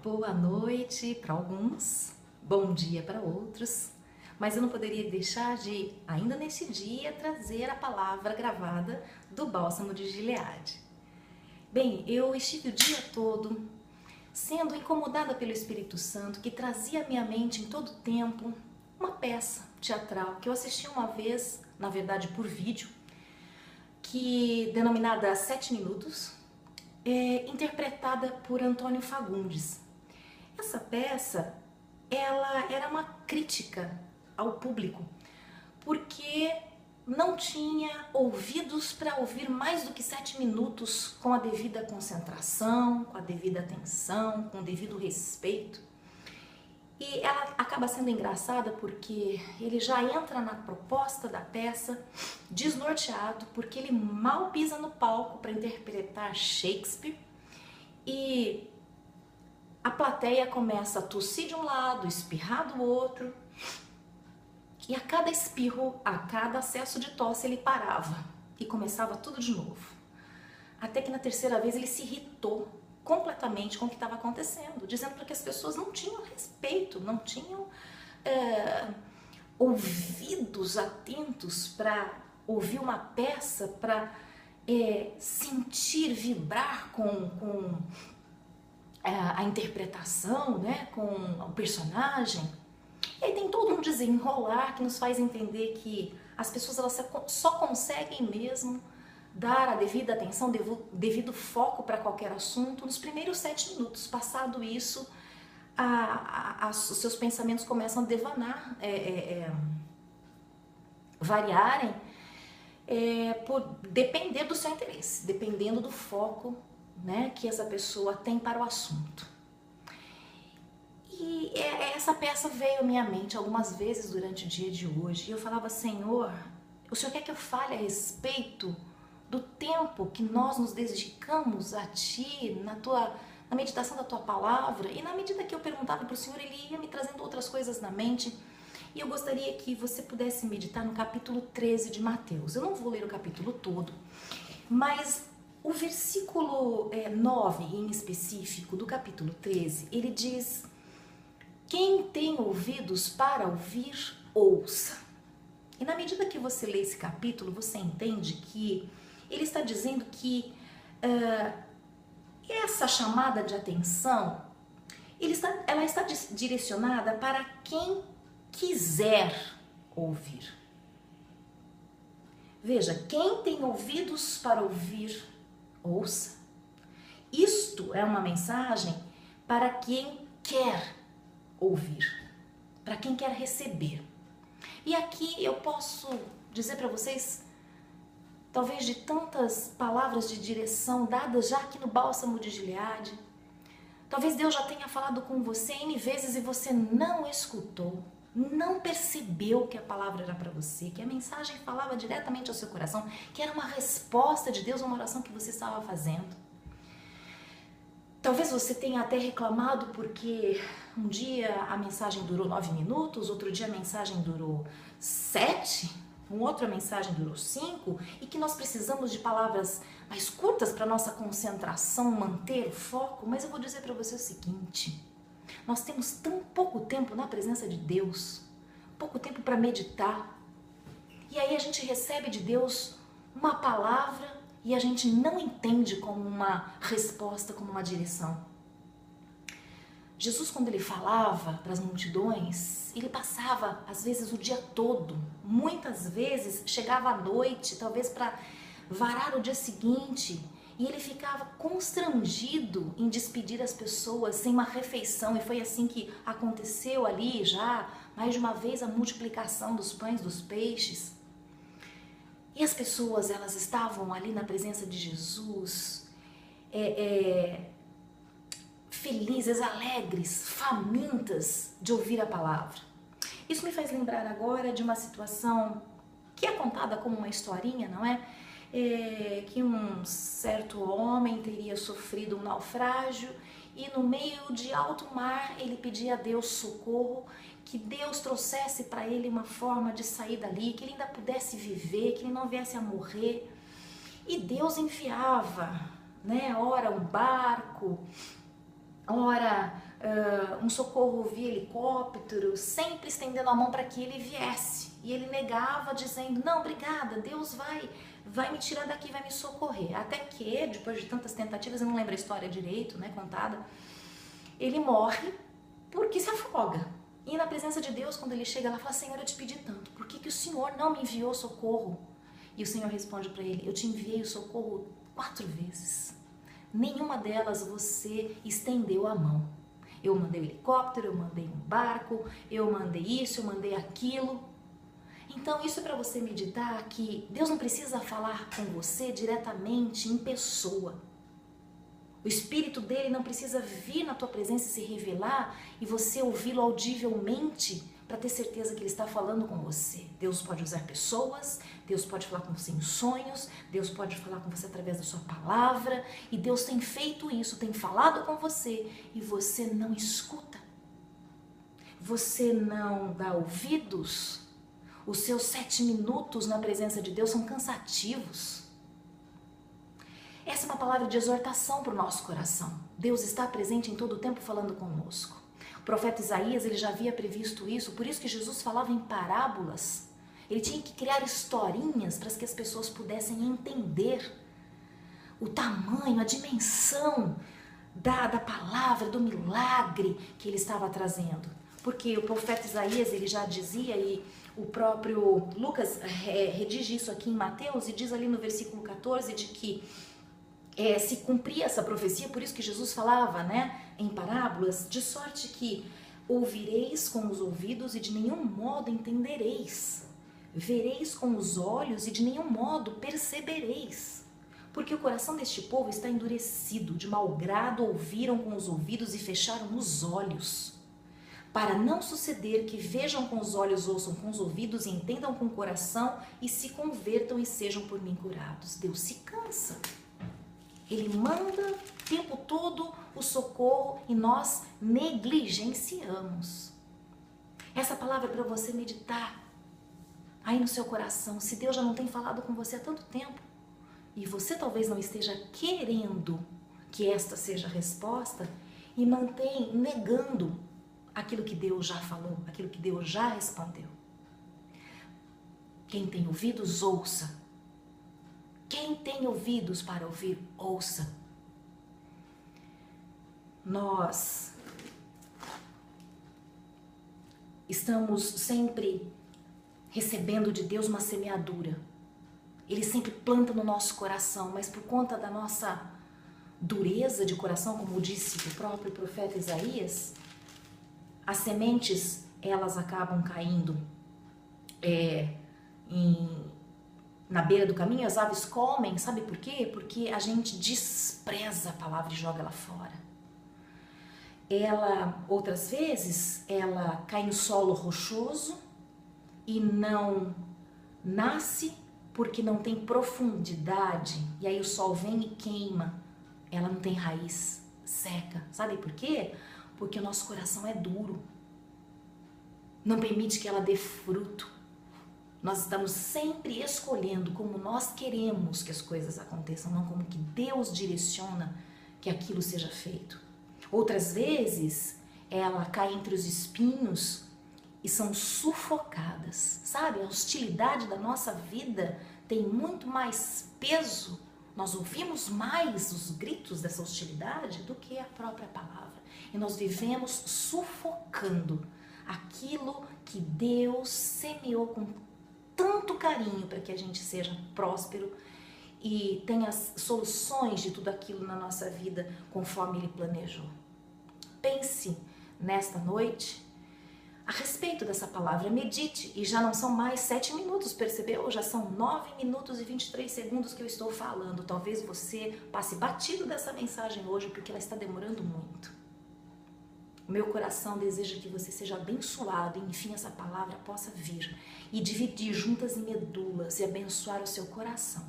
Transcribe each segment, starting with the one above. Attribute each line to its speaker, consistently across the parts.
Speaker 1: Boa noite para alguns, bom dia para outros, mas eu não poderia deixar de, ainda nesse dia, trazer a palavra gravada do Bálsamo de Gileade. Bem, eu estive o dia todo sendo incomodada pelo Espírito Santo, que trazia à minha mente em todo tempo uma peça teatral que eu assisti uma vez, na verdade por vídeo, que denominada 7 Minutos, interpretada por Antônio Fagundes. Essa peça, ela era uma crítica ao público, porque não tinha ouvidos para ouvir mais do que 7 minutos com a devida concentração, com a devida atenção, com o devido respeito. E ela acaba sendo engraçada porque ele já entra na proposta da peça desnorteado, porque ele mal pisa no palco para interpretar Shakespeare e a plateia começa a tossir de um lado, espirrar do outro, e a cada espirro, a cada acesso de tosse, ele parava e começava tudo de novo. Até que na terceira vez ele se irritou completamente com o que estava acontecendo, dizendo que as pessoas não tinham respeito, não tinham ouvidos atentos para ouvir uma peça, para sentir, vibrar com a interpretação, né, com o personagem. E aí tem todo um desenrolar que nos faz entender que as pessoas elas só conseguem mesmo dar a devida atenção, devido foco para qualquer assunto nos primeiros 7 minutos. Passado isso, os seus pensamentos começam a devanar, variarem, por depender do seu interesse, dependendo do foco, né, que essa pessoa tem para o assunto. E essa peça veio à minha mente algumas vezes durante o dia de hoje. E eu falava, Senhor, o Senhor quer que eu fale a respeito do tempo que nós nos dedicamos a Ti, na meditação da Tua Palavra? E na medida que eu perguntava para o Senhor, Ele ia me trazendo outras coisas na mente. E eu gostaria que você pudesse meditar no capítulo 13 de Mateus. Eu não vou ler o capítulo todo, mas o versículo 9, em específico, do capítulo 13, ele diz: quem tem ouvidos para ouvir, ouça. E na medida que você lê esse capítulo, você entende que ele está dizendo que essa chamada de atenção, ela está direcionada para quem quiser ouvir. Veja, quem tem ouvidos para ouvir, ouça. Isto é uma mensagem para quem quer ouvir, para quem quer receber. E aqui eu posso dizer para vocês, talvez de tantas palavras de direção dadas já aqui no Bálsamo de Gileade, talvez Deus já tenha falado com você N vezes e você não escutou, não percebeu que a palavra era para você, que a mensagem falava diretamente ao seu coração, que era uma resposta de Deus a uma oração que você estava fazendo. Talvez você tenha até reclamado porque um dia a mensagem durou 9 minutos, outro dia a mensagem durou 7, outra mensagem durou 5, e que nós precisamos de palavras mais curtas para nossa concentração, manter o foco. Mas eu vou dizer para você o seguinte: nós temos tão pouco tempo na presença de Deus, pouco tempo para meditar, e aí a gente recebe de Deus uma palavra e a gente não entende como uma resposta, como uma direção. Jesus, quando ele falava para as multidões, ele passava às vezes o dia todo, muitas vezes chegava à noite, talvez para varar o dia seguinte, e ele ficava constrangido em despedir as pessoas sem uma refeição, e foi assim que aconteceu ali já mais de uma vez a multiplicação dos pães, dos peixes. E as pessoas, elas estavam ali na presença de Jesus, felizes, alegres, famintas de ouvir a palavra. Isso me faz lembrar agora de uma situação que é contada como uma historinha, não é? Que um certo homem teria sofrido um naufrágio e no meio de alto mar ele pedia a Deus socorro, que Deus trouxesse para ele uma forma de sair dali, que ele ainda pudesse viver, que ele não viesse a morrer. E Deus enviava, né, ora um barco, ora um socorro via helicóptero, sempre estendendo a mão para que ele viesse. E ele negava, dizendo, não, obrigada, Deus vai me tirar daqui, vai me socorrer. Até que, depois de tantas tentativas, eu não lembro a história direito, né, contada, ele morre porque se afoga. E na presença de Deus, quando ele chega lá, fala, Senhor, eu te pedi tanto, por que o Senhor não me enviou socorro? E o Senhor responde para ele, eu te enviei o socorro 4 vezes. Nenhuma delas você estendeu a mão. Eu mandei o helicóptero, eu mandei um barco, eu mandei isso, eu mandei aquilo. Então isso é para você meditar que Deus não precisa falar com você diretamente em pessoa. O Espírito dele não precisa vir na tua presença e se revelar e você ouvi-lo audivelmente para ter certeza que ele está falando com você. Deus pode usar pessoas, Deus pode falar com você em sonhos, Deus pode falar com você através da sua palavra e Deus tem feito isso, tem falado com você e você não escuta. Você não dá ouvidos. Os seus 7 minutos na presença de Deus são cansativos. Essa é uma palavra de exortação para o nosso coração. Deus está presente em todo o tempo falando conosco. O profeta Isaías, ele já havia previsto isso, por isso que Jesus falava em parábolas. Ele tinha que criar historinhas para que as pessoas pudessem entender o tamanho, a dimensão da palavra, do milagre que ele estava trazendo. Porque o profeta Isaías, ele já dizia, e o próprio Lucas redige isso aqui em Mateus, e diz ali no versículo 14, de que se cumpria essa profecia, por isso que Jesus falava, né, em parábolas, de sorte que ouvireis com os ouvidos e de nenhum modo entendereis, vereis com os olhos e de nenhum modo percebereis, porque o coração deste povo está endurecido, de mau grado ouviram com os ouvidos e fecharam os olhos, para não suceder que vejam com os olhos, ouçam com os ouvidos e entendam com o coração e se convertam e sejam por mim curados. Deus se cansa. Ele manda o tempo todo o socorro e nós negligenciamos. Essa palavra é para você meditar aí no seu coração. Se Deus já não tem falado com você há tanto tempo e você talvez não esteja querendo que esta seja a resposta e mantém negando aquilo que Deus já falou, aquilo que Deus já respondeu. Quem tem ouvidos, ouça. Quem tem ouvidos para ouvir, ouça. Nós estamos sempre recebendo de Deus uma semeadura. Ele sempre planta no nosso coração, mas por conta da nossa dureza de coração, como disse o próprio profeta Isaías, as sementes, elas acabam caindo na beira do caminho, as aves comem, sabe por quê? Porque a gente despreza a palavra e joga ela fora. Outras vezes, ela cai no solo rochoso e não nasce porque não tem profundidade, e aí o sol vem e queima, ela não tem raiz, seca. Sabe por quê? Porque o nosso coração é duro, não permite que ela dê fruto. Nós estamos sempre escolhendo como nós queremos que as coisas aconteçam, não como que Deus direciona que aquilo seja feito. Outras vezes, ela cai entre os espinhos e são sufocadas, sabe? A hostilidade da nossa vida tem muito mais peso, nós ouvimos mais os gritos dessa hostilidade do que a própria palavra. E nós vivemos sufocando aquilo que Deus semeou com tanto carinho para que a gente seja próspero e tenha as soluções de tudo aquilo na nossa vida conforme Ele planejou. Pense nesta noite a respeito dessa palavra, medite, e já não são mais 7 minutos, percebeu? Já são 9 minutos e 23 segundos que eu estou falando. Talvez você passe batido dessa mensagem hoje porque ela está demorando muito. O meu coração deseja que você seja abençoado e enfim essa palavra possa vir e dividir juntas e medulas e abençoar o seu coração.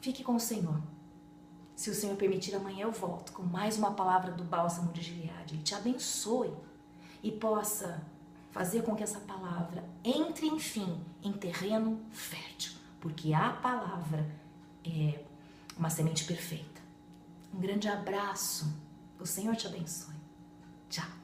Speaker 1: Fique com o Senhor. Se o Senhor permitir, amanhã eu volto com mais uma palavra do Bálsamo de Gileade. Ele te abençoe e possa fazer com que essa palavra entre, enfim, em terreno fértil, porque a palavra é uma semente perfeita. Um grande abraço. O Senhor te abençoe. Tchau!